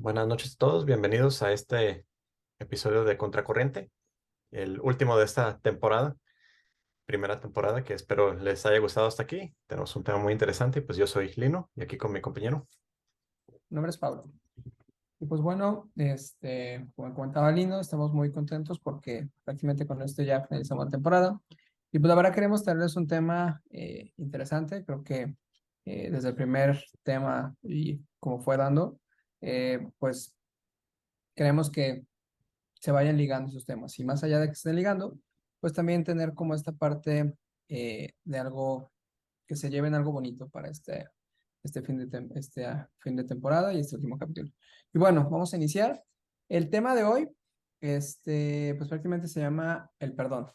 Buenas noches a todos, bienvenidos a este episodio de Contracorriente, el último de esta temporada, primera temporada que espero les haya gustado hasta aquí. Tenemos un tema muy interesante y pues yo soy Lino y aquí con mi compañero. Mi nombre es Pablo. Y pues bueno, como comentaba Lino, estamos muy contentos porque prácticamente con esto ya finalizamos la temporada. Y pues la verdad queremos traerles un tema interesante. Creo que desde el primer tema y como fue dando, pues queremos que se vayan ligando esos temas. Y más allá de que se estén ligando, pues también tener como esta parte de algo que se lleven algo bonito para este fin de temporada y este último capítulo. Y bueno, vamos a iniciar. El tema de hoy, pues prácticamente se llama el perdón.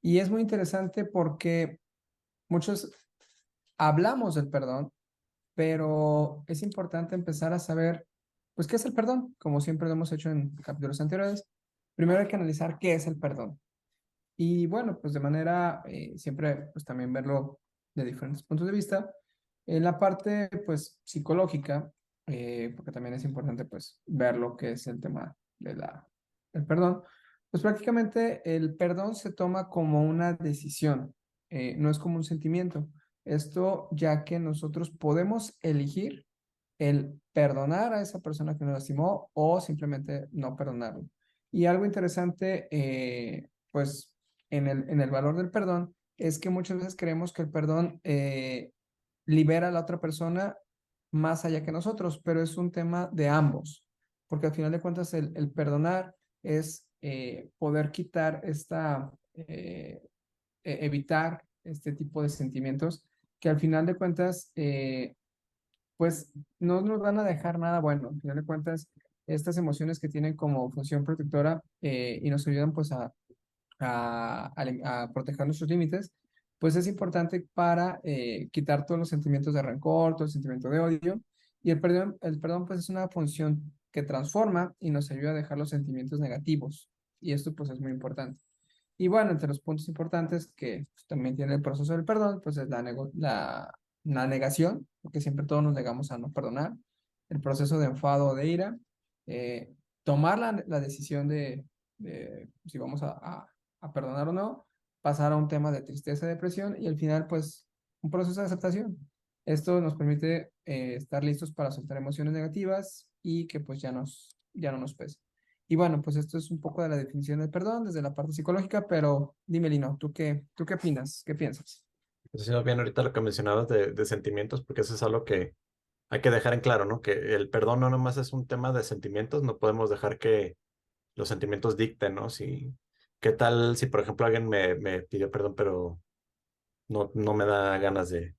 Y es muy interesante porque muchos hablamos del perdón, pero es importante empezar a saber, pues, qué es el perdón, como siempre lo hemos hecho en capítulos anteriores. Primero hay que analizar qué es el perdón. Y bueno, pues de manera siempre, pues también verlo de diferentes puntos de vista. En la parte, pues, psicológica, porque también es importante, pues, ver lo que es el tema del perdón. Pues prácticamente el perdón se toma como una decisión, no es como un sentimiento. Esto ya que nosotros podemos elegir el perdonar a esa persona que nos lastimó o simplemente no perdonarlo. Y algo interesante, pues en el valor del perdón, es que muchas veces creemos que el perdón libera a la otra persona más allá que nosotros, pero es un tema de ambos, porque al final de cuentas el perdonar es poder quitar evitar este tipo de sentimientos que al final de cuentas pues no nos van a dejar nada bueno. Al final de cuentas, estas emociones que tienen como función protectora y nos ayudan pues a proteger nuestros límites, pues es importante para quitar todos los sentimientos de rencor, todo el sentimiento de odio. Y el perdón pues es una función que transforma y nos ayuda a dejar los sentimientos negativos. Y esto pues es muy importante. Y bueno, entre los puntos importantes que pues, también tiene el proceso del perdón, pues es la negación, porque siempre todos nos negamos a no perdonar, el proceso de enfado o de ira, eh, tomar la decisión de si vamos a perdonar o no, pasar a un tema de tristeza, depresión y al final pues un proceso de aceptación. Esto nos permite estar listos para soltar emociones negativas y que pues ya no nos pese. Y bueno, pues esto es un poco de la definición del perdón desde la parte psicológica, pero dime, Lino, ¿tú qué opinas? ¿Qué piensas? Entonces, bien ahorita lo que mencionabas de sentimientos, porque eso es algo que hay que dejar en claro, ¿no? Que el perdón no nomás es un tema de sentimientos, no podemos dejar que los sentimientos dicten, ¿no? Si, ¿qué tal si, por ejemplo, alguien me pidió perdón, pero no me da ganas de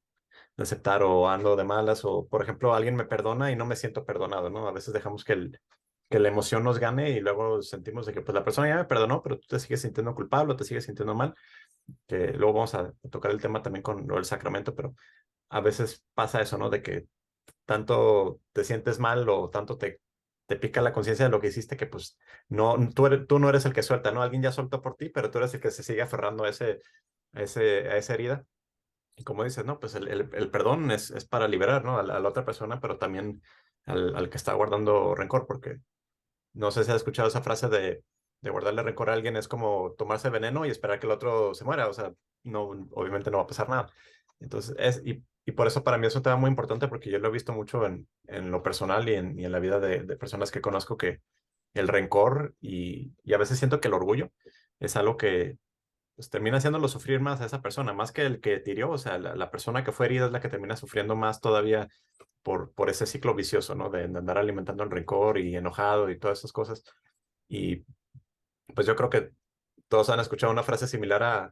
aceptar o ando de malas o, por ejemplo, alguien me perdona y no me siento perdonado, ¿no? A veces dejamos que la emoción nos gane y luego sentimos de que pues la persona ya me perdonó, pero tú te sigues sintiendo culpable o te sigues sintiendo mal, que luego vamos a tocar el tema también con lo del sacramento, pero a veces pasa eso, ¿no? De que tanto te sientes mal o tanto te pica la conciencia de lo que hiciste que pues tú no eres el que suelta, ¿no? Alguien ya soltó por ti, pero tú eres el que se sigue aferrando a esa herida. Y como dices, ¿no? Pues el perdón es para liberar, ¿no? A la otra persona, pero también al que está guardando rencor, porque no sé si has escuchado esa frase de guardarle rencor a alguien es como tomarse veneno y esperar que el otro se muera, o sea, no, obviamente no va a pasar nada. Entonces, y por eso para mí es un tema muy importante porque yo lo he visto mucho en lo personal y en la vida de personas que conozco que el rencor y a veces siento que el orgullo es algo que pues termina haciéndolo sufrir más a esa persona, más que el que tiró, o sea, la persona que fue herida es la que termina sufriendo más todavía por ese ciclo vicioso, ¿no? De andar alimentando el rencor y enojado y todas esas cosas. Y pues yo creo que todos han escuchado una frase similar a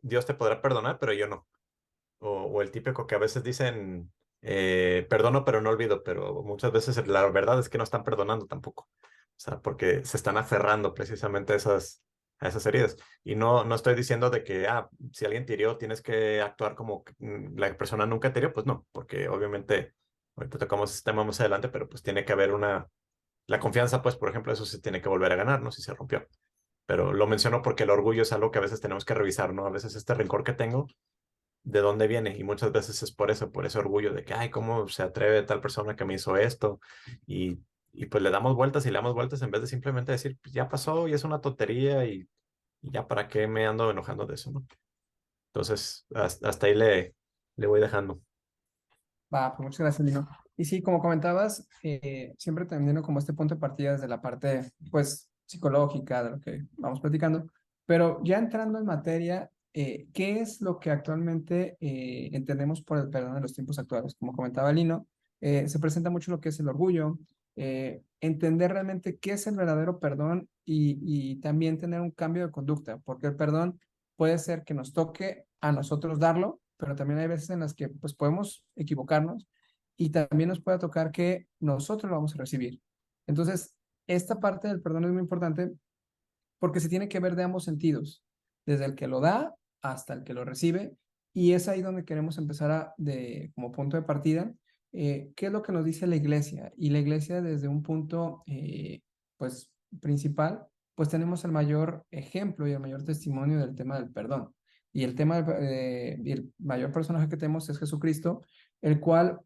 Dios te podrá perdonar, pero yo no. O el típico que a veces dicen, perdono, pero no olvido, pero muchas veces la verdad es que no están perdonando tampoco. O sea, porque se están aferrando precisamente a esas heridas. Y no estoy diciendo de que, si alguien te hirió, tienes que actuar como que, la persona nunca te hirió, pues no, porque obviamente, ahorita tocamos este tema más adelante, pero pues tiene que haber la confianza, pues, por ejemplo, eso se tiene que volver a ganar, ¿no? Si se rompió. Pero lo menciono porque el orgullo es algo que a veces tenemos que revisar, ¿no? A veces este rencor que tengo de dónde viene y muchas veces es por eso, por ese orgullo de que, ay, ¿cómo se atreve tal persona que me hizo esto? Y, y pues le damos vueltas y le damos vueltas en vez de simplemente decir, pues ya pasó y es una tontería y ya para qué me ando enojando de eso, ¿no? Entonces, hasta ahí le voy dejando. Va, pues muchas gracias, Lino. Y sí, como comentabas, siempre teniendo como este punto de partida desde la parte, pues, psicológica de lo que vamos platicando, pero ya entrando en materia, ¿qué es lo que actualmente entendemos por el perdón en los tiempos actuales? Como comentaba Lino, se presenta mucho lo que es el orgullo, entender realmente qué es el verdadero perdón y también tener un cambio de conducta, porque el perdón puede ser que nos toque a nosotros darlo, pero también hay veces en las que pues podemos equivocarnos y también nos puede tocar que nosotros lo vamos a recibir. Entonces, esta parte del perdón es muy importante porque se tiene que ver de ambos sentidos, desde el que lo da hasta el que lo recibe, y es ahí donde queremos empezar como punto de partida, qué es lo que nos dice la iglesia, y la iglesia desde un punto, pues, principal, pues tenemos el mayor ejemplo y el mayor testimonio del tema del perdón. Y el tema, y el mayor personaje que tenemos es Jesucristo, el cual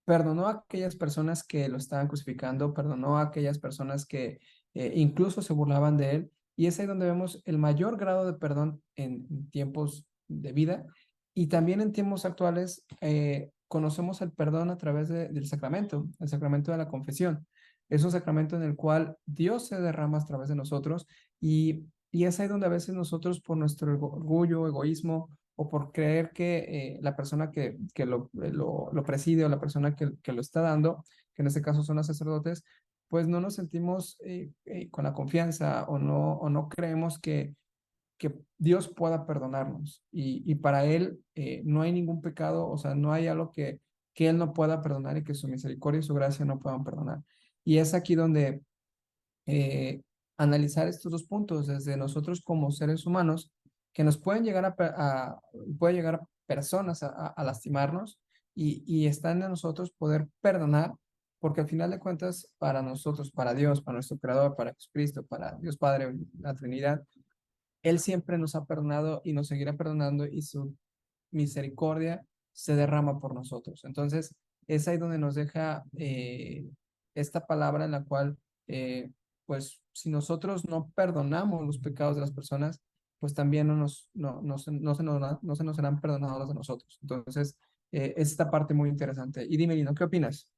perdonó a aquellas personas que lo estaban crucificando, perdonó a aquellas personas que incluso se burlaban de él. Y es ahí donde vemos el mayor grado de perdón en tiempos de vida. Y también en tiempos actuales conocemos el perdón a través del sacramento, el sacramento de la confesión. Es un sacramento en el cual Dios se derrama a través de nosotros y es ahí donde a veces nosotros por nuestro orgullo, egoísmo, o por creer que la persona que lo preside o la persona que lo está dando, que en este caso son los sacerdotes, pues no nos sentimos con la confianza o no creemos que Dios pueda perdonarnos. Y para Él no hay ningún pecado, o sea, no hay algo que Él no pueda perdonar y que su misericordia y su gracia no puedan perdonar. Y es aquí donde analizar estos dos puntos desde nosotros como seres humanos que nos pueden llegar puede llegar a personas a lastimarnos y está en nosotros poder perdonar porque al final de cuentas para nosotros, para Dios, para nuestro Creador, para Jesucristo, para Dios Padre, la Trinidad, Él siempre nos ha perdonado y nos seguirá perdonando y su misericordia se derrama por nosotros. Entonces, es ahí donde nos deja esta palabra en la cual, pues, si nosotros no perdonamos los pecados de las personas, pues también no se nos serán perdonados los de nosotros. Entonces, es esta parte muy interesante. Y dime, Lino, ¿qué opinas?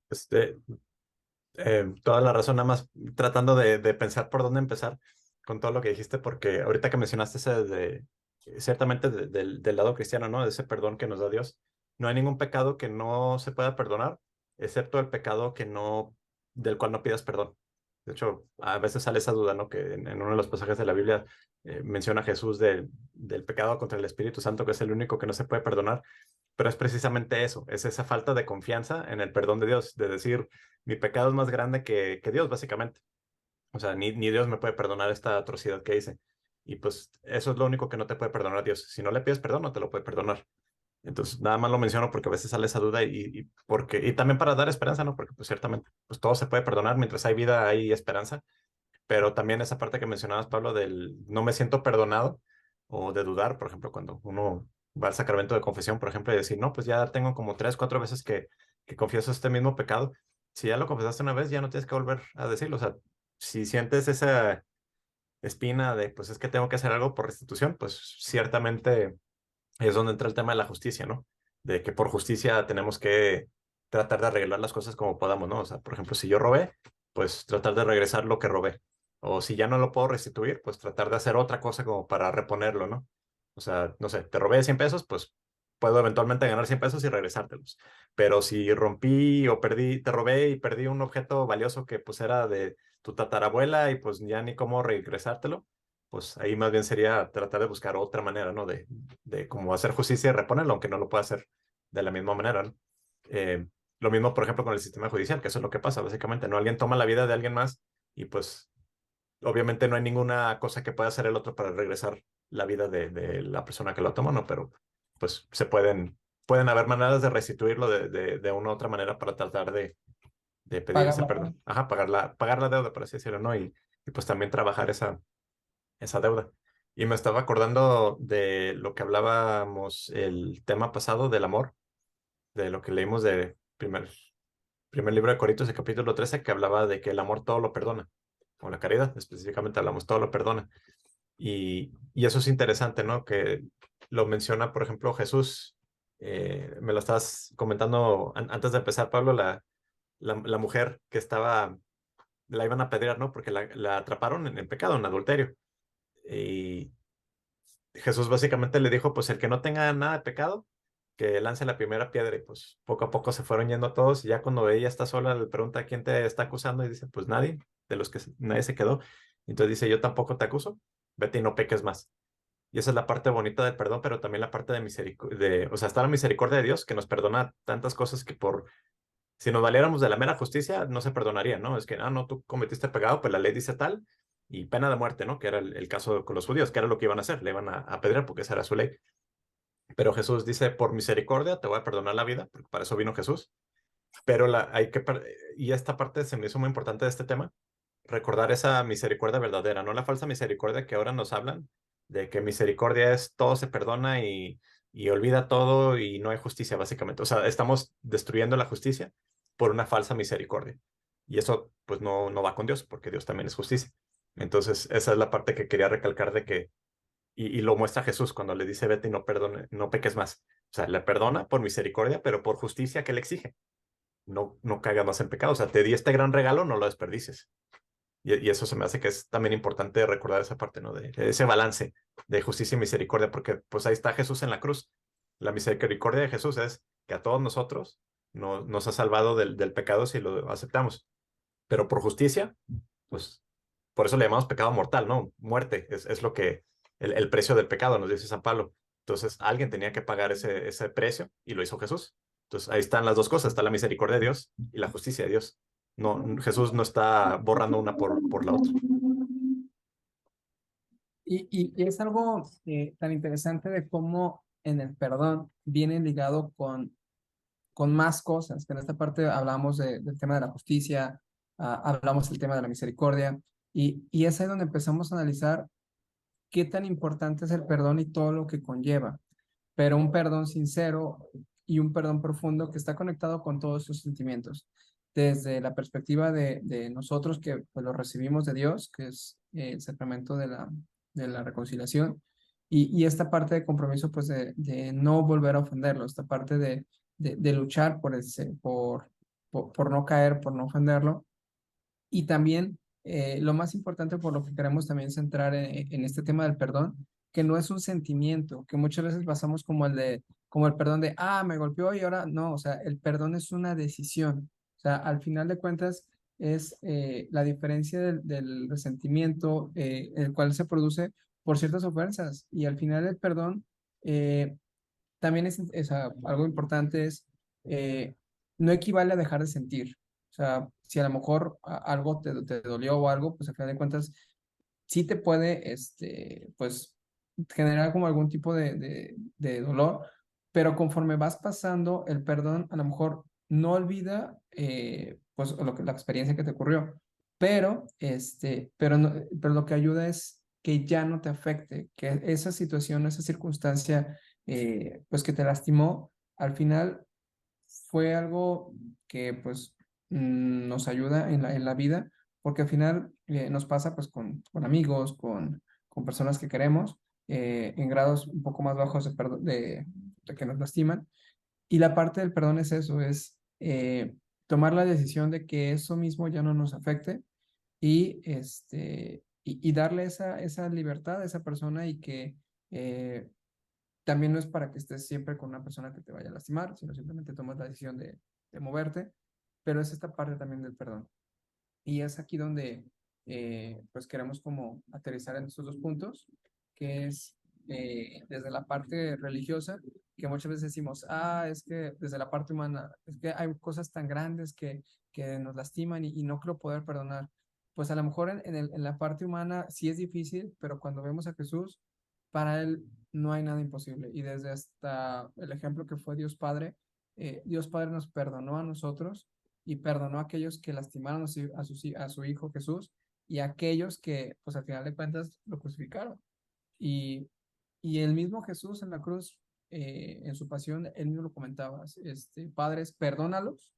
Este, toda la razón, nada más tratando de pensar por dónde empezar con todo lo que dijiste, porque ahorita que mencionaste ese ciertamente del lado cristiano, ¿no? De ese perdón que nos da Dios, no hay ningún pecado que no se pueda perdonar, excepto el pecado del cual no pidas perdón. De hecho, a veces sale esa duda, ¿no? Que en uno de los pasajes de la Biblia menciona Jesús del pecado contra el Espíritu Santo, que es el único que no se puede perdonar, pero es precisamente eso, es esa falta de confianza en el perdón de Dios, de decir, mi pecado es más grande que Dios, básicamente. O sea, ni Dios me puede perdonar esta atrocidad que hice. Y pues eso es lo único que no te puede perdonar a Dios. Si no le pides perdón, no te lo puede perdonar. Entonces, nada más lo menciono porque a veces sale esa duda y también para dar esperanza, ¿no? Porque pues ciertamente, pues todo se puede perdonar, mientras hay vida, hay esperanza, pero también esa parte que mencionabas, Pablo, del no me siento perdonado o de dudar, por ejemplo, cuando uno va al sacramento de confesión, por ejemplo, y decir, no, pues ya tengo como 3, 4 veces que confieso este mismo pecado. Si ya lo confesaste una vez, ya no tienes que volver a decirlo. O sea, si sientes esa espina de, pues es que tengo que hacer algo por restitución, pues ciertamente es donde entra el tema de la justicia, ¿no? De que por justicia tenemos que tratar de arreglar las cosas como podamos, ¿no? O sea, por ejemplo, si yo robé, pues tratar de regresar lo que robé. O si ya no lo puedo restituir, pues tratar de hacer otra cosa como para reponerlo, ¿no? O sea, no sé, te robé 100 pesos, pues puedo eventualmente ganar 100 pesos y regresártelos. Pero si rompí o perdí, te robé y perdí un objeto valioso que pues era de tu tatarabuela y pues ya ni cómo regresártelo, pues ahí más bien sería tratar de buscar otra manera, ¿no? De cómo hacer justicia y reponerlo, aunque no lo pueda hacer de la misma manera, ¿no? Eh, lo mismo, por ejemplo, con el sistema judicial, que eso es lo que pasa, básicamente, ¿no? Alguien toma la vida de alguien más y pues obviamente no hay ninguna cosa que pueda hacer el otro para regresar la vida de la persona que lo tomó, ¿no? Pero pues pueden haber maneras de restituirlo de una u otra manera para tratar de pedir ese Pagarla. perdón. Ajá, pagar la deuda, por así decirlo, ¿no? Y pues también trabajar esa deuda. Y me estaba acordando de lo que hablábamos el tema pasado del amor, de lo que leímos de primer libro de Corintios, el capítulo 13, que hablaba de que el amor todo lo perdona, o la caridad, específicamente hablamos, todo lo perdona. Y eso es interesante, ¿no? Que lo menciona, por ejemplo, Jesús. Me lo estabas comentando antes de empezar, Pablo, la mujer que estaba, la iban a apedrear, ¿no? Porque la atraparon en pecado, en adulterio. Y Jesús básicamente le dijo, pues el que no tenga nada de pecado, que lance la primera piedra. Y pues poco a poco se fueron yendo todos. Y ya cuando ella está sola, le pregunta quién te está acusando y dice, pues nadie, de los que nadie se quedó. Entonces dice, yo tampoco te acuso, vete y no peques más. Y esa es la parte bonita del perdón, pero también la parte de misericordia, o sea, está la misericordia de Dios que nos perdona tantas cosas que si nos valiéramos de la mera justicia, no se perdonaría, ¿no? Es que, no, tú cometiste pecado, pues la ley dice tal, y pena de muerte, ¿no? Que era el caso con los judíos, que era lo que iban a hacer, le iban a apedrear porque esa era su ley. Pero Jesús dice, por misericordia te voy a perdonar la vida, porque para eso vino Jesús. Pero y esta parte se me hizo muy importante de este tema, recordar esa misericordia verdadera, no la falsa misericordia que ahora nos hablan, de que misericordia es todo se perdona y olvida todo y no hay justicia, básicamente. O sea, estamos destruyendo la justicia por una falsa misericordia. Y eso, pues, no va con Dios, porque Dios también es justicia. Entonces, esa es la parte que quería recalcar de que, y lo muestra Jesús cuando le dice, vete y no perdone, no peques más. O sea, le perdona por misericordia, pero por justicia que le exige. No caigas más en pecado. O sea, te di este gran regalo, no lo desperdices. Y eso se me hace que es también importante recordar esa parte, ¿no? De ese balance de justicia y misericordia, porque pues ahí está Jesús en la cruz. La misericordia de Jesús es que a todos nosotros nos ha salvado del pecado si lo aceptamos. Pero por justicia, pues por eso le llamamos pecado mortal, ¿no? Muerte es lo que, el precio del pecado, nos dice San Pablo. Entonces alguien tenía que pagar ese precio y lo hizo Jesús. Entonces ahí están las dos cosas, está la misericordia de Dios y la justicia de Dios. No, Jesús no está borrando una por la otra. Y es algo tan interesante de cómo en el perdón viene ligado con más cosas, que en esta parte hablamos del tema de la justicia, hablamos del tema de la misericordia, y es ahí donde empezamos a analizar qué tan importante es el perdón y todo lo que conlleva, pero un perdón sincero y un perdón profundo que está conectado con todos sus sentimientos, desde la perspectiva de nosotros que pues, lo recibimos de Dios, que es el sacramento de la reconciliación, y esta parte de compromiso, pues de no volver a ofenderlo, esta parte de luchar por no caer, por no ofenderlo, y también lo más importante por lo que queremos también centrar en este tema del perdón, que no es un sentimiento, que muchas veces pasamos como el perdón de, me golpeó y ahora no, o sea, el perdón es una decisión. O sea, al final de cuentas es la diferencia del resentimiento, el cual se produce por ciertas ofensas. Y al final el perdón también algo importante es, eh, no equivale a dejar de sentir. O sea, si a lo mejor algo te dolió o algo, pues al final de cuentas sí te puede, pues, generar como algún tipo de dolor, pero conforme vas pasando, el perdón a lo mejor no olvida, pues, la experiencia que te ocurrió, pero lo que ayuda es que ya no te afecte, que esa situación, esa circunstancia, pues, que te lastimó, al final fue algo que, pues, nos ayuda en la vida, porque al final nos pasa pues con amigos, con personas que queremos, en grados un poco más bajos de que nos lastiman. Y la parte del perdón es eso, es tomar la decisión de que eso mismo ya no nos afecte y darle esa libertad a esa persona y que también no es para que estés siempre con una persona que te vaya a lastimar, sino simplemente tomas la decisión de moverte, pero es esta parte también del perdón. Y es aquí donde pues queremos como aterrizar en estos dos puntos, que es desde la parte religiosa, que muchas veces decimos, es que desde la parte humana, es que hay cosas tan grandes que nos lastiman y no creo poder perdonar. Pues a lo mejor en la parte humana sí es difícil, pero cuando vemos a Jesús, para él no hay nada imposible. Y desde hasta el ejemplo que fue Dios Padre, Dios Padre nos perdonó a nosotros y perdonó a aquellos que lastimaron a su Hijo Jesús y a aquellos que, pues al final de cuentas, lo crucificaron. Y, y el mismo Jesús en la cruz, en su pasión, él mismo lo comentaba, padres, perdónalos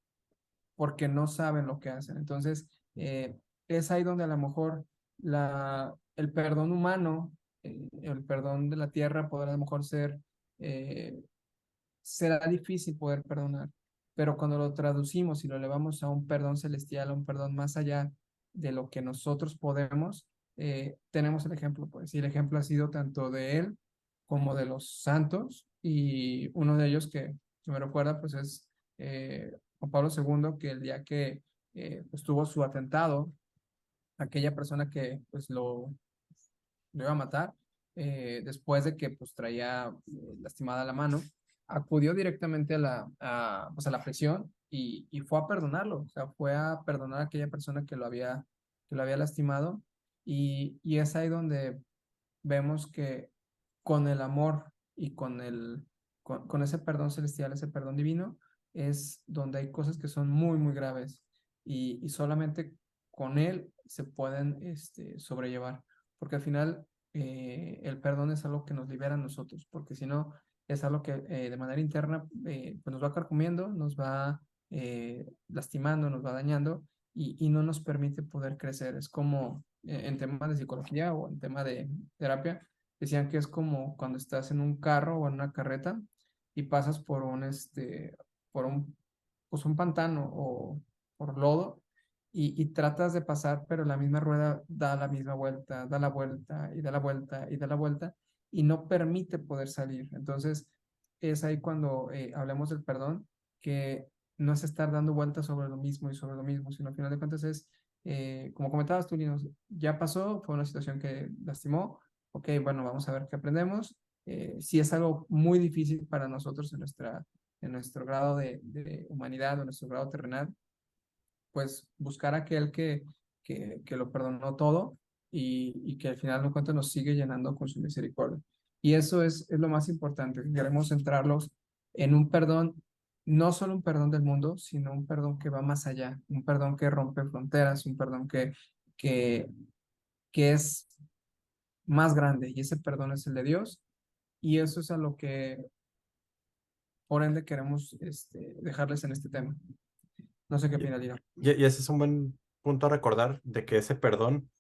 porque no saben lo que hacen. Entonces, es ahí donde a lo mejor el perdón humano, el perdón de la tierra podrá a lo mejor eh, será difícil poder perdonar, pero cuando lo traducimos y lo elevamos a un perdón celestial, a un perdón más allá de lo que nosotros podemos, tenemos el ejemplo, pues, y el ejemplo ha sido tanto de él como de los santos, y uno de ellos que me recuerda, pues, es Juan Pablo II, que el día que pues, tuvo su atentado, aquella persona que pues lo iba a matar, después de que pues traía lastimada la mano, acudió directamente pues, a la prisión y fue a perdonarlo, o sea, fue a perdonar a aquella persona que lo había lastimado, y es ahí donde vemos que con el amor y con ese perdón celestial, ese perdón divino, es donde hay cosas que son muy, muy graves, y solamente con él se pueden sobrellevar, porque al final el perdón es algo que nos libera a nosotros, porque si no, es algo que de manera interna pues nos va carcomiendo, nos va lastimando, nos va dañando, y no nos permite poder crecer. Es como en temas de psicología o en tema de terapia, decían que es como cuando estás en un carro o en una carreta y pasas por pues un pantano o por lodo, y tratas de pasar, pero la misma rueda da la misma vuelta, da la vuelta y da la vuelta y da la vuelta y no permite poder salir. Entonces, es ahí cuando hablamos del perdón, que no es estar dando vueltas sobre lo mismo y sobre lo mismo, sino al final de cuentas es, como comentabas tú, Linus, ya pasó, fue una situación que lastimó, ok, bueno, vamos a ver qué aprendemos. Si es algo muy difícil para nosotros en nuestro grado de humanidad o en nuestro grado terrenal, pues buscar aquel que lo perdonó todo, y que al final de cuentas nos sigue llenando con su misericordia. Y eso es lo más importante. Queremos centrarlos en un perdón, no solo un perdón del mundo, sino un perdón que va más allá, un perdón que rompe fronteras, un perdón que, que es más grande, y ese perdón es el de Dios, y eso es a lo que por ende queremos dejarles en este tema. No sé qué Y, opina Lina. y ese es un buen punto a recordar de que ese perdón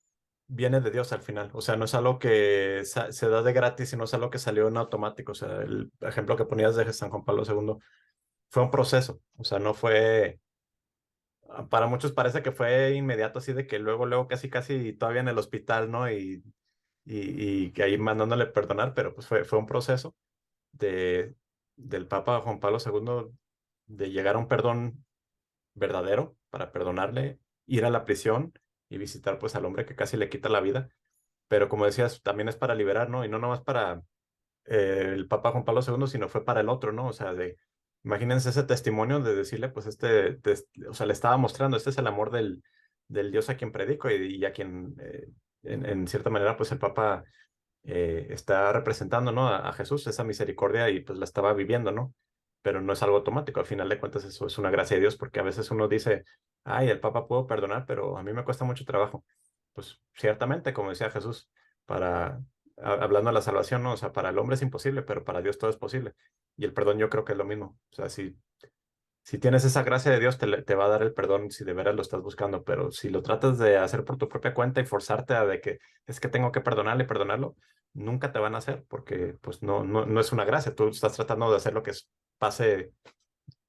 viene de Dios al final. O sea, no es algo que se da de gratis, sino es algo que salió en automático. O sea, el ejemplo que ponías de San Juan Pablo II fue un proceso. O sea, no fue, para muchos parece que fue inmediato, así de que luego, luego, casi, casi todavía en el hospital, ¿no? Y que ahí mandándole perdonar, pero pues fue un proceso de, del Papa Juan Pablo II de llegar a un perdón verdadero para perdonarle, ir a la prisión y visitar pues al hombre que casi le quita la vida. Pero como decías, también es para liberar, ¿no? Y no nomás para el Papa Juan Pablo II, sino fue para el otro, ¿no? O sea, imagínense ese testimonio de decirle, pues o sea, le estaba mostrando, este es el amor del Dios a quien predico y a quien, en cierta manera, pues el Papa está representando, ¿no? A Jesús, esa misericordia y pues la estaba viviendo, ¿no? Pero no es algo automático, al final de cuentas eso es una gracia de Dios, porque a veces uno dice, ay, el Papa puedo perdonar, pero a mí me cuesta mucho trabajo. Pues ciertamente, como decía Jesús, hablando de la salvación, ¿no? O sea, para el hombre es imposible, pero para Dios todo es posible. Y el perdón yo creo que es lo mismo. O sea, si tienes esa gracia de Dios, te va a dar el perdón si de veras lo estás buscando, pero si lo tratas de hacer por tu propia cuenta y forzarte a de que es que tengo que perdonarle y perdonarlo, nunca te van a hacer porque pues no es una gracia, tú estás tratando de hacer lo que pase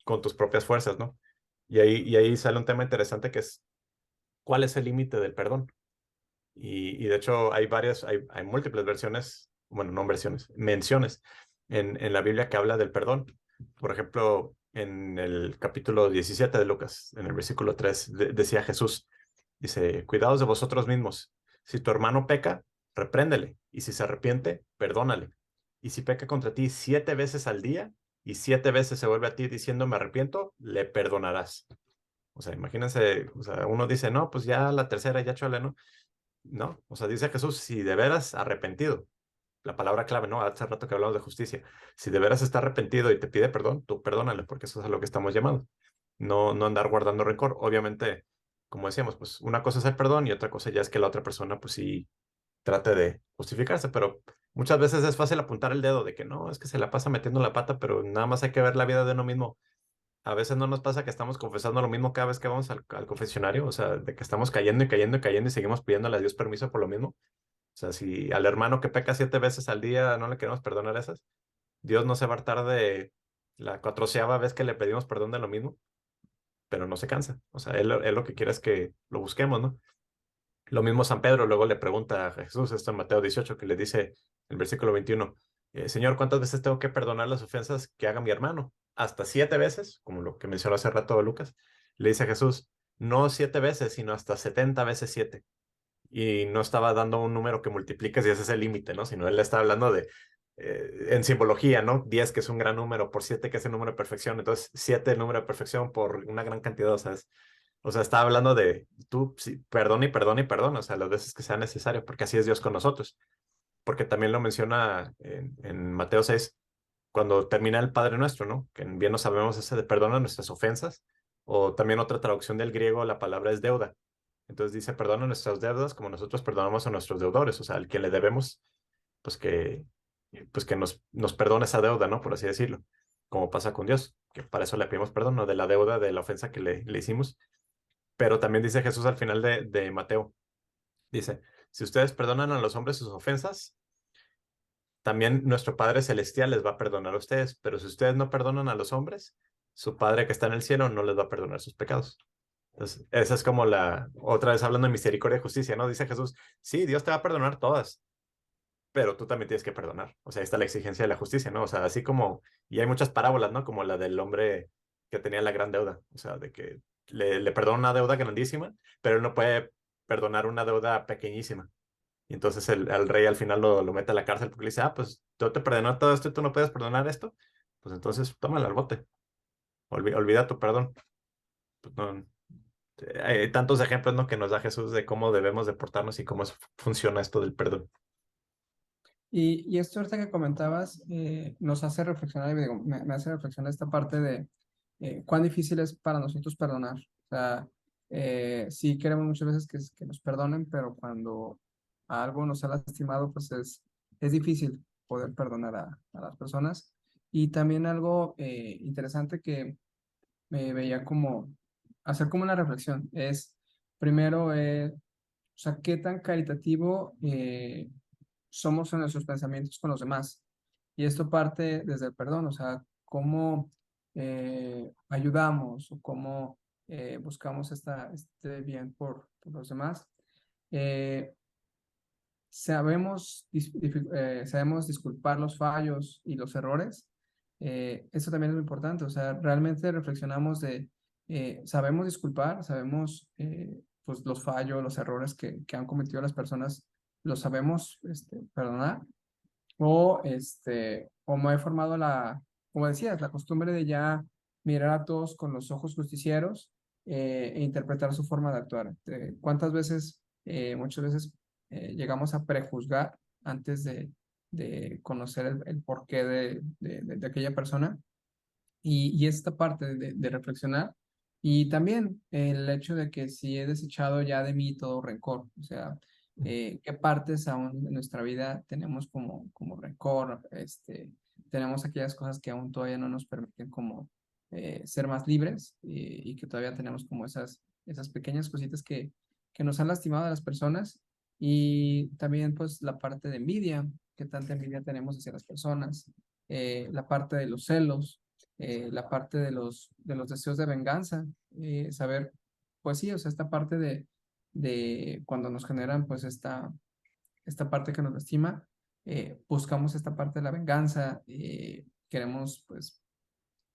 con tus propias fuerzas, ¿no? Y ahí sale un tema interesante que es cuál es el límite del perdón. Y de hecho hay múltiples versiones, bueno, no versiones, menciones en la Biblia que habla del perdón. Por ejemplo, en el capítulo 17 de Lucas, en el versículo 3, decía Jesús, dice, cuidaos de vosotros mismos. Si tu hermano peca, repréndele. Y si se arrepiente, perdónale. Y si peca contra ti 7 veces al día y 7 veces se vuelve a ti diciendo me arrepiento, le perdonarás. O sea, imagínense, o sea, uno dice, no, pues ya la tercera, ya chole, ¿no? No, o sea, dice Jesús, si de veras arrepentido, la palabra clave, ¿no? Hace rato que hablamos de justicia. Si de veras está arrepentido y te pide perdón, tú perdónale, porque eso es a lo que estamos llamados. No andar guardando rencor. Obviamente, como decíamos, pues una cosa es el perdón y otra cosa ya es que la otra persona, pues sí, trate de justificarse, pero muchas veces es fácil apuntar el dedo de que no, es que se la pasa metiendo la pata, pero nada más hay que ver la vida de uno mismo. a veces no nos pasa que estamos confesando lo mismo cada vez que vamos al confesionario, o sea, de que estamos cayendo y cayendo y cayendo y seguimos pidiéndole a Dios permiso por lo mismo. O sea, si al hermano que peca 7 veces al día no le queremos perdonar esas, Dios no se va a hartar de la 14ª vez que le pedimos perdón de lo mismo, pero no se cansa. O sea, él lo que quiere es que lo busquemos, ¿no? Lo mismo San Pedro luego le pregunta a Jesús, esto en Mateo 18, que le dice el versículo 21, Señor, ¿cuántas veces tengo que perdonar las ofensas que haga mi hermano? ¿Hasta 7 veces? Como lo que mencionó hace rato Lucas. Le dice a Jesús, no 7 veces, sino hasta 70 veces 7. Y no estaba dando un número que multipliques y ese es el límite, ¿no? Sino él está hablando de, en simbología, ¿no? 10 que es un gran número, por 7 que es el número de perfección. Entonces, 7 el número de perfección por una gran cantidad, o sea, está hablando de tú, sí, perdona y perdona y perdona, o sea, las veces que sea necesario, porque así es Dios con nosotros. Porque también lo menciona en Mateo 6 cuando termina el Padre Nuestro, ¿no? Que bien no sabemos ese de perdona nuestras ofensas, o también otra traducción del griego, la palabra es deuda. Entonces dice, perdona nuestras deudas como nosotros perdonamos a nuestros deudores, o sea, al que le debemos, pues que, pues que nos perdone esa deuda, ¿no? Por así decirlo, como pasa con Dios, que para eso le pedimos perdón, ¿no? De la deuda, de la ofensa que le hicimos. Pero también dice Jesús al final de Mateo, dice, si ustedes perdonan a los hombres sus ofensas, también nuestro Padre Celestial les va a perdonar a ustedes, pero si ustedes no perdonan a los hombres, su Padre que está en el cielo no les va a perdonar sus pecados. Entonces, esa es como otra vez hablando de misericordia y justicia, ¿no? Dice Jesús, sí, Dios te va a perdonar todas, pero tú también tienes que perdonar. O sea, ahí está la exigencia de la justicia, ¿no? O sea, así como, y hay muchas parábolas, ¿no? Como la del hombre que tenía la gran deuda, o sea, de que le perdona una deuda grandísima, pero él no puede perdonar una deuda pequeñísima. Y entonces el rey al final lo mete a la cárcel porque le dice, pues yo te perdono todo esto y tú no puedes perdonar esto. Pues entonces tómala al bote. Olvida tu perdón. Pues no, hay tantos ejemplos, ¿no? Que nos da Jesús de cómo debemos de portarnos y cómo funciona esto del perdón. Y esto ahorita que comentabas nos hace reflexionar, y digo, me hace reflexionar esta parte de cuán difícil es para nosotros perdonar. O sea, sí queremos muchas veces que nos perdonen, pero cuando algo nos ha lastimado, pues es difícil poder perdonar a las personas. Y también algo interesante que me veía como hacer como una reflexión es, primero, o sea, qué tan caritativo somos en nuestros pensamientos con los demás. Y esto parte desde el perdón, o sea, cómo ayudamos o cómo buscamos este bien por los demás. Eh, sabemos disculpar los fallos y los errores. Eso también es muy importante, o sea, realmente reflexionamos sabemos disculpar, sabemos pues los fallos, los errores que han cometido las personas, los sabemos perdonar, o me he formado como decías, la costumbre de ya mirar a todos con los ojos justicieros e interpretar su forma de actuar. ¿Cuántas veces, muchas veces, llegamos a prejuzgar antes de conocer el porqué de aquella persona? Y esta parte de reflexionar. Y también el hecho de que si he desechado ya de mí todo rencor, o sea, qué partes aún de nuestra vida tenemos como rencor, tenemos aquellas cosas que aún todavía no nos permiten como ser más libres y que todavía tenemos como esas pequeñas cositas que nos han lastimado a las personas. Y también pues la parte de envidia, qué tanta envidia tenemos hacia las personas, la parte de los celos, la parte de los deseos de venganza, saber, pues sí, o sea, esta parte de cuando nos generan pues esta parte que nos lastima, buscamos esta parte de la venganza, queremos pues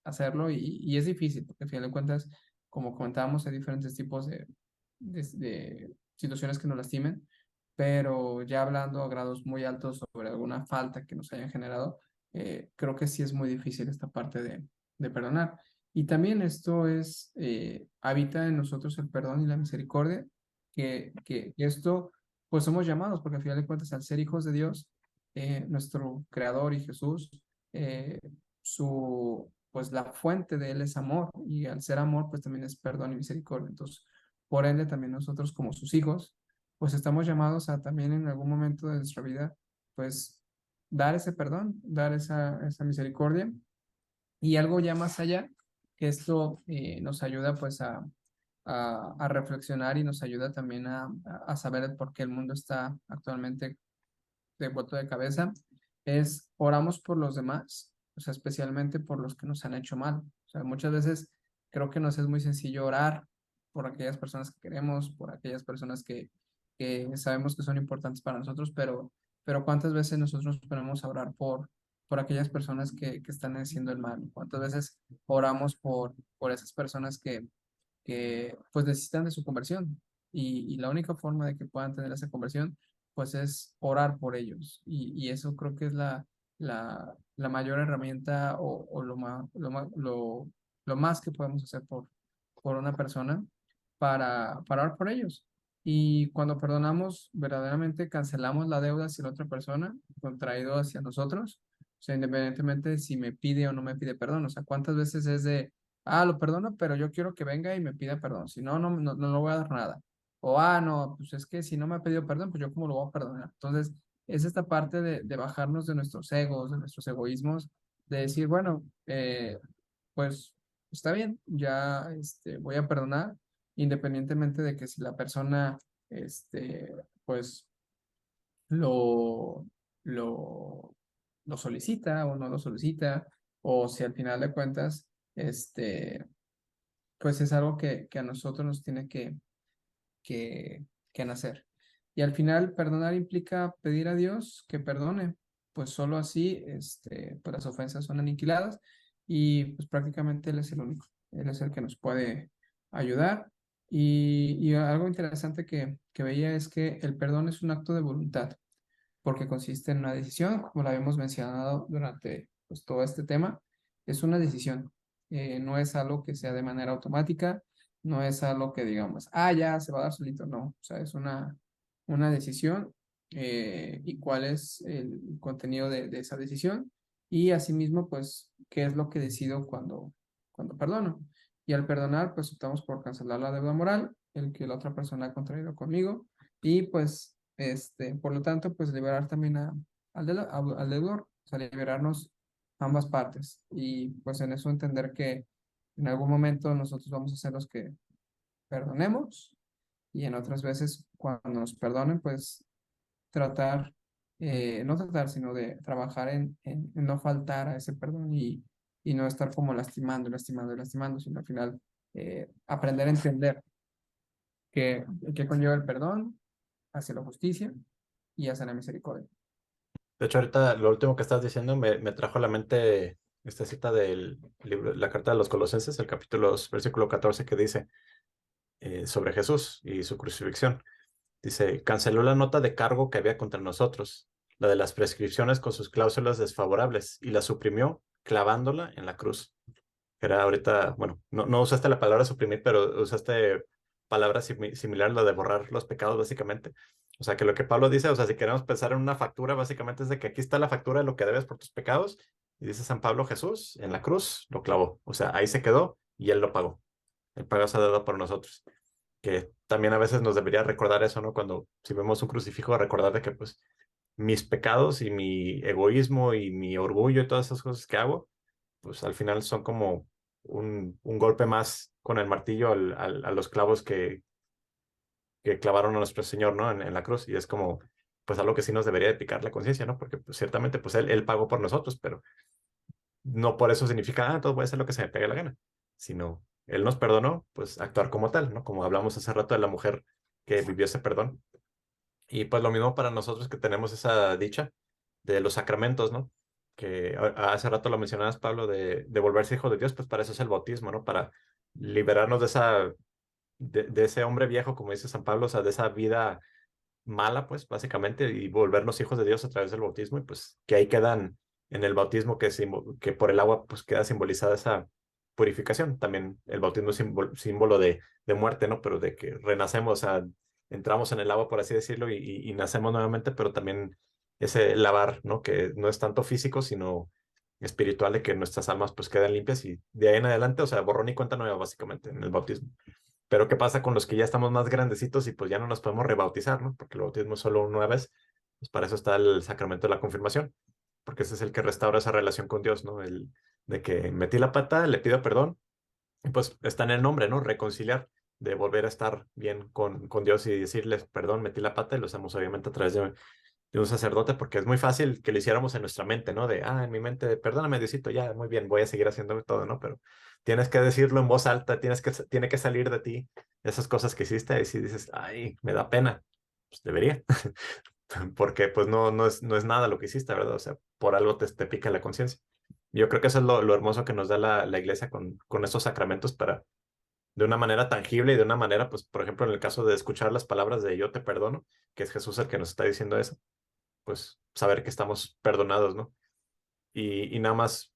hacerlo y es difícil, porque al final de cuentas, como comentábamos, hay diferentes tipos de situaciones que nos lastimen, pero ya hablando a grados muy altos sobre alguna falta que nos hayan generado, creo que sí es muy difícil esta parte de perdonar. Y también esto habita en nosotros el perdón y la misericordia, que esto, pues somos llamados, porque al final de cuentas, al ser hijos de Dios, nuestro Creador y Jesús, eh, pues la fuente de Él es amor, y al ser amor, pues también es perdón y misericordia. Entonces, por ende, también nosotros como sus hijos, pues estamos llamados a también en algún momento de nuestra vida, pues dar ese perdón, dar esa misericordia y algo ya más allá. que esto nos ayuda pues a reflexionar y nos ayuda también a saber el por qué el mundo está actualmente de vuelto de cabeza, es oramos por los demás, o sea, especialmente por los que nos han hecho mal. O sea, muchas veces creo que nos es muy sencillo orar por aquellas personas que queremos, por aquellas personas que sabemos que son importantes para nosotros, pero ¿cuántas veces nosotros nos ponemos a orar por aquellas personas que están haciendo el mal? ¿Cuántas veces oramos por esas personas que pues necesitan de su conversión? Y la única forma de que puedan tener esa conversión pues es orar por ellos. Y eso creo que es la mayor herramienta o lo más que podemos hacer por una persona para orar por ellos. Y cuando perdonamos, verdaderamente cancelamos la deuda hacia la otra persona, contraído hacia nosotros, o sea, independientemente de si me pide o no me pide perdón. O sea, ¿cuántas veces es de, lo perdono, pero yo quiero que venga y me pida perdón? Si no, no le voy a dar nada. O, no, pues es que si no me ha pedido perdón, pues yo cómo lo voy a perdonar. Entonces, es esta parte de bajarnos de nuestros egos, de nuestros egoísmos, de decir, bueno, pues está bien, ya voy a perdonar, independientemente de que si la persona, pues lo, lo, lo solicita o no lo solicita, o si al final de cuentas, pues es algo que a nosotros nos tiene que, que nacer. Y al final, perdonar implica pedir a Dios que perdone, pues solo así, pues las ofensas son aniquiladas y pues prácticamente Él es el único, Él es el que nos puede ayudar. Y algo interesante que veía es que el perdón es un acto de voluntad, porque consiste en una decisión, como lo habíamos mencionado durante pues, todo este tema, es una decisión. No es algo que sea de manera automática, no es algo que digamos, ya se va a dar solito, no, o sea, es una decisión, y cuál es el contenido de esa decisión y asimismo, pues, qué es lo que decido cuando perdono. Y al perdonar, pues optamos por cancelar la deuda moral, el que la otra persona ha contraído conmigo y pues por lo tanto, pues liberar también al deudor, o sea, liberarnos ambas partes. Y pues en eso entender que en algún momento nosotros vamos a ser los que perdonemos y en otras veces cuando nos perdonen, pues tratar, no tratar, sino de trabajar en no faltar a ese perdón y no estar como lastimando, lastimando, lastimando, sino al final aprender a entender que conlleva el perdón hacia la justicia y hacia la misericordia. De hecho, ahorita lo último que estás diciendo me trajo a la mente esta cita del libro, la carta de los Colosenses, el capítulo 2, versículo 14, que dice sobre Jesús y su crucifixión. Dice, canceló la nota de cargo que había contra nosotros, la de las prescripciones con sus cláusulas desfavorables, y la suprimió clavándola en la cruz. Era ahorita, bueno, no usaste la palabra suprimir, pero usaste palabra similar, la de borrar los pecados, básicamente. O sea, que lo que Pablo dice, o sea, si queremos pensar en una factura, básicamente es de que aquí está la factura de lo que debes por tus pecados, y dice San Pablo, Jesús en la cruz lo clavó. O sea, ahí se quedó y él lo pagó. Él pagó esa deuda por nosotros. Que también a veces nos debería recordar eso, ¿no? Cuando si vemos un crucifijo, recordar de que pues mis pecados y mi egoísmo y mi orgullo y todas esas cosas que hago, pues al final son como un golpe más con el martillo a los clavos que clavaron a nuestro Señor, ¿no? En la cruz. Y es como, pues algo que sí nos debería de picar la conciencia, ¿no? Porque pues, ciertamente, pues él pagó por nosotros, pero no por eso significa, entonces voy a hacer lo que se me pegue la gana, sino Él nos perdonó, pues actuar como tal, ¿no? Como hablamos hace rato de la mujer que vivió ese perdón. Y pues lo mismo para nosotros que tenemos esa dicha de los sacramentos, ¿no? Que hace rato lo mencionabas, Pablo, de volverse hijo de Dios, pues para eso es el bautismo, ¿no? Para liberarnos de de ese hombre viejo, como dice San Pablo, o sea, de esa vida mala, pues básicamente, y volvernos hijos de Dios a través del bautismo, y pues que ahí quedan en el bautismo que por el agua, pues queda simbolizada esa purificación. También el bautismo es símbolo de muerte, ¿no? Pero de que renacemos, o sea, entramos en el agua, por así decirlo, y nacemos nuevamente, pero también ese lavar, ¿no? Que no es tanto físico, sino espiritual, de que nuestras almas pues quedan limpias y de ahí en adelante, o sea, borrón y cuenta nueva, básicamente, en el bautismo. Pero ¿qué pasa con los que ya estamos más grandecitos y pues ya no nos podemos rebautizar, ¿no? Porque el bautismo es solo una vez. Pues para eso está el sacramento de la confirmación, porque ese es el que restaura esa relación con Dios, ¿no? El de que metí la pata, le pido perdón Y pues está en el nombre, ¿no? Reconciliar, de volver a estar bien con Dios y decirles, perdón, metí la pata y lo hacemos obviamente a través de un sacerdote, porque es muy fácil que lo hiciéramos en nuestra mente, ¿no? De, en mi mente, perdóname, Diosito, ya, muy bien, voy a seguir haciendo todo, ¿no? Pero tienes que decirlo en voz alta, tiene que salir de ti esas cosas que hiciste y si dices, ay, me da pena, pues debería, porque pues no es nada lo que hiciste, ¿verdad? O sea, por algo te pica la conciencia. Yo creo que eso es lo hermoso que nos da la iglesia con estos sacramentos para, de una manera tangible y de una manera, pues, por ejemplo, en el caso de escuchar las palabras de yo te perdono, que es Jesús el que nos está diciendo eso, pues saber que estamos perdonados, ¿no? Y nada más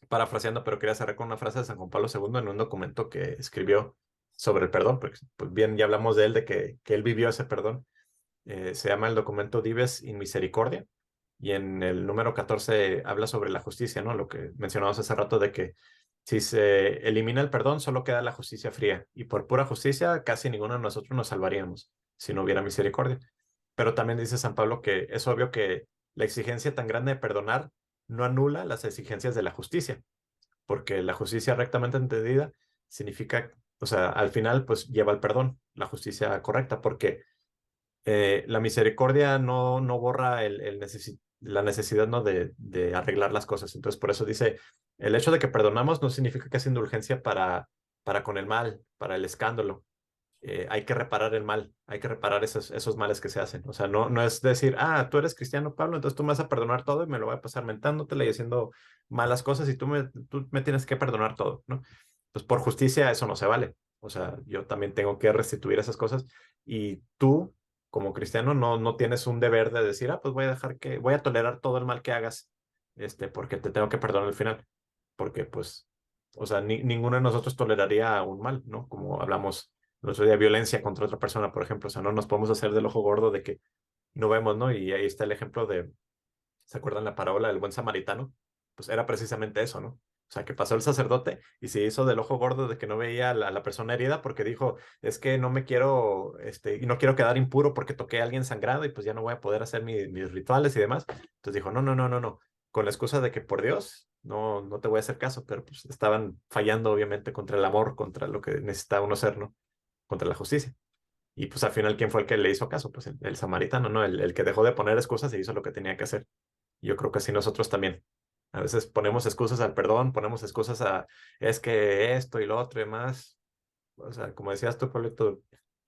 parafraseando, pero quería cerrar con una frase de San Juan Pablo II en un documento que escribió sobre el perdón, porque pues bien, ya hablamos de él, de que él vivió ese perdón. Se llama el documento Dives in Misericordia, y en el número 14 habla sobre la justicia, ¿no? Lo que mencionamos hace rato de que si se elimina el perdón, solo queda la justicia fría, y por pura justicia casi ninguno de nosotros nos salvaríamos si no hubiera misericordia. Pero también dice San Pablo que es obvio que la exigencia tan grande de perdonar no anula las exigencias de la justicia, porque la justicia rectamente entendida significa, o sea, al final pues lleva al perdón, la justicia correcta, porque la misericordia no borra la necesidad, ¿no? de arreglar las cosas. Entonces, por eso dice, el hecho de que perdonamos no significa que es indulgencia para con el mal, para el escándalo. Hay que reparar el mal, hay que reparar esos males que se hacen. O sea, no es decir, tú eres cristiano, Pablo, entonces tú me vas a perdonar todo y me lo voy a pasar mentándotela y haciendo malas cosas y tú me tienes que perdonar todo, ¿no? Pues por justicia eso no se vale. O sea, yo también tengo que restituir esas cosas y tú, como cristiano, no tienes un deber de decir, pues voy a tolerar todo el mal que hagas, porque te tengo que perdonar al final. Porque, pues, o sea, ninguno de nosotros toleraría un mal, ¿no? Como hablamos el otro día, violencia contra otra persona, por ejemplo. O sea, no nos podemos hacer del ojo gordo de que no vemos, ¿no? Y ahí está el ejemplo de, ¿se acuerdan la parábola del buen samaritano? Pues era precisamente eso, ¿no? O sea, que pasó el sacerdote y se hizo del ojo gordo de que no veía a la persona herida porque dijo, es que no me quiero, y no quiero quedar impuro porque toqué a alguien sangrado y pues ya no voy a poder hacer mis rituales y demás. Entonces dijo, no, no, no, no, no. Con la excusa de que por Dios no te voy a hacer caso, pero pues estaban fallando obviamente contra el amor, contra lo que necesita uno ser, ¿no? Contra la justicia. Y pues al final, ¿quién fue el que le hizo caso? Pues el samaritano, ¿no? El que dejó de poner excusas y hizo lo que tenía que hacer. Yo creo que así nosotros también. A veces ponemos excusas al perdón, ponemos excusas es que esto y lo otro y más. O sea, como decías tú, Pablito,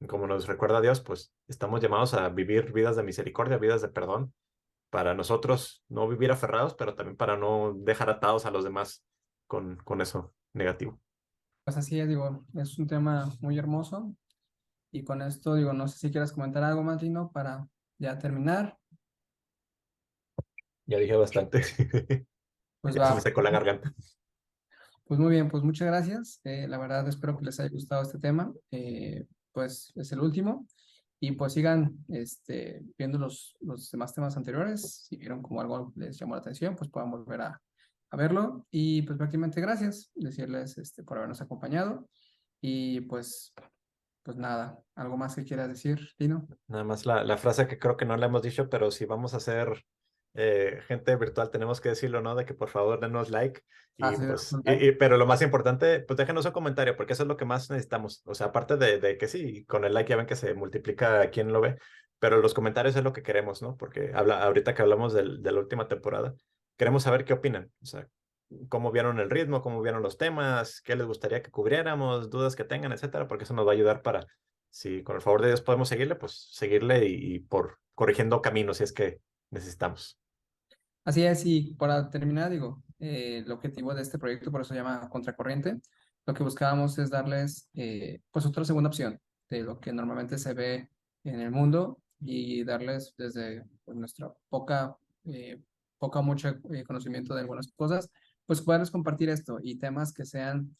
como nos recuerda Dios, pues estamos llamados a vivir vidas de misericordia, vidas de perdón, para nosotros no vivir aferrados, pero también para no dejar atados a los demás con eso negativo. Pues así es, digo, es un tema muy hermoso. Y con esto, digo, no sé si quieras comentar algo más, Lino, para ya terminar. Ya dije bastante. Pues Ya se me va, secó la garganta. pues muy bien, pues muchas gracias. La verdad espero que les haya gustado este tema. Pues es el último. Y pues sigan viendo los demás temas anteriores. Si vieron como algo les llamó la atención, pues puedan volver a verlo. Y pues prácticamente gracias. Decirles por habernos acompañado. Y pues nada, ¿algo más que quieras decir, Lino? Nada más la frase que creo que no le hemos dicho, pero si vamos a hacer gente virtual, tenemos que decirlo, ¿no? De que por favor denos like Ah, y sí, pues, like. pero lo más importante, pues déjenos un comentario, porque eso es lo que más necesitamos. O sea, aparte de que sí, con el like ya ven que se multiplica quien lo ve, pero los comentarios es lo que queremos, ¿no? Porque ahorita que hablamos de la última temporada, queremos saber qué opinan. O sea, cómo vieron el ritmo, cómo vieron los temas, qué les gustaría que cubriéramos, dudas que tengan, etcétera, porque eso nos va a ayudar para, si con el favor de Dios podemos seguirle, pues seguirle y por corrigiendo caminos si es que necesitamos. Así es, y para terminar, digo, el objetivo de este proyecto, por eso se llama Contracorriente, lo que buscábamos es darles pues otra segunda opción de lo que normalmente se ve en el mundo y darles desde pues, nuestra poca mucho conocimiento de algunas cosas, pues poderles compartir esto y temas que sean,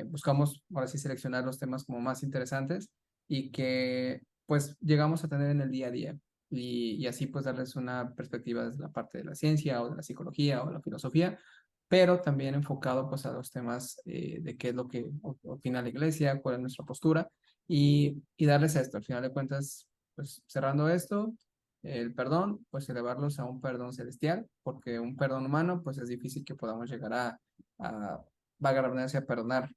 buscamos ahora sí seleccionar los temas como más interesantes y que pues llegamos a tener en el día a día y así pues darles una perspectiva desde la parte de la ciencia o de la psicología o de la filosofía, pero también enfocado pues a los temas de qué es lo que opina la iglesia, cuál es nuestra postura y darles esto. Al final de cuentas, pues cerrando esto, el perdón, pues elevarlos a un perdón celestial, porque un perdón humano pues es difícil que podamos llegar a valga la redundancia, perdonar,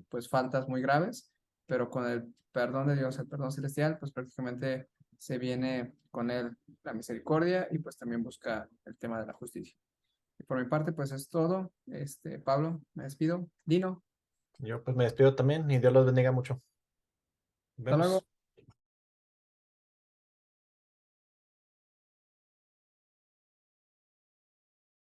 pues faltas muy graves, pero con el perdón de Dios, el perdón celestial, pues prácticamente se viene con él la misericordia y pues también busca el tema de la justicia. Y por mi parte, pues es todo. Pablo, me despido. Dino, Yo pues me despido también y Dios los bendiga mucho. Nos hasta luego. vemos.